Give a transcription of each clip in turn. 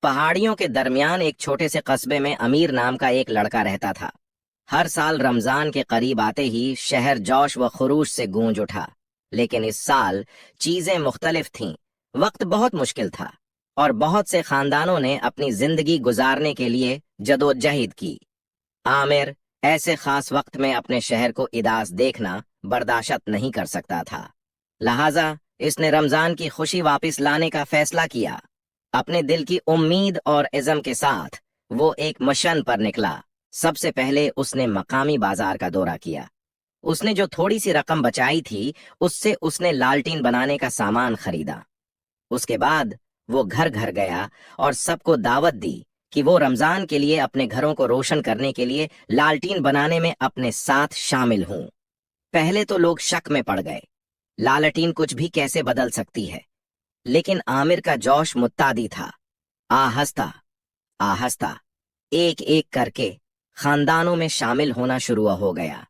पहाड़ियों के दरमियान एक छोटे से कस्बे में अमीर नाम का एक लड़का रहता था। हर साल रमजान के करीब आते ही शहर जोश व खरूश से गूंज उठा। लेकिन इस साल चीजें मुख्तलिफ थीं। वक्त बहुत मुश्किल था और बहुत से खानदानों ने अपनी जिंदगी गुजारने के लिए जदोजहद की। आमिर ऐसे खास वक्त में अपने शहर को इदास देखना बर्दाश्त नहीं कर सकता था। लिहाजा इसने रमजान की खुशी वापस लाने का फैसला किया। अपने दिल की उम्मीद और इज़्म के साथ वो एक मिशन पर निकला। सबसे पहले उसने मकामी बाजार का दौरा किया। उसने जो थोड़ी सी रकम बचाई थी उससे उसने लालटीन बनाने का सामान खरीदा। उसके बाद वो घर घर गया और सबको दावत दी कि वो रमजान के लिए अपने घरों को रोशन करने के लिए लालटीन बनाने में अपने साथ शामिल हों। पहले तो लोग शक में पड़ गए, लालटीन कुछ भी कैसे बदल सकती है। लेकिन आमिर का जोश मुत्तादी था। आहस्ता आहस्ता एक एक करके खानदानों में शामिल होना शुरू हो गया।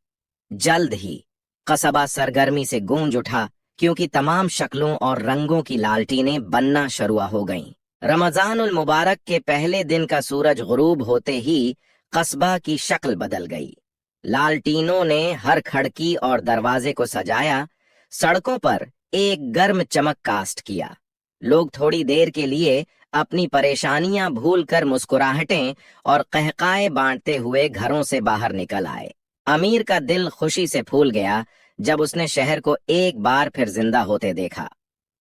जल्द ही कस्बा सरगर्मी से गूंज उठा, क्योंकि तमाम शक्लों और रंगों की लालटीनें बनना शुरू हो गईं। रमजानुल मुबारक के पहले दिन का सूरज गुरूब होते ही कस्बा की शक्ल बदल गई। लालटीनों ने हर खिड़की और दरवाजे को सजाया। सड़कों पर एक गर्म चमक कास्ट किया। लोग थोड़ी देर के लिए अपनी परेशानियां भूलकर मुस्कुराहटें और कहकाए बांटते हुए घरों से बाहर निकल आए। अमीर का दिल खुशी से फूल गया जब उसने शहर को एक बार फिर जिंदा होते देखा।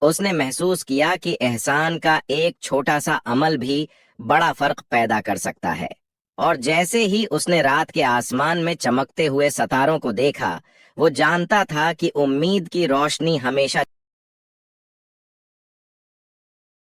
उसने महसूस किया कि एहसान का एक छोटा सा अमल भी बड़ा फर्क पैदा कर सकता है। और जैसे ही उसने रात के आसमान में चमकते हुए सितारों को देखा, वो जानता था कि उम्मीद की रोशनी हमेशा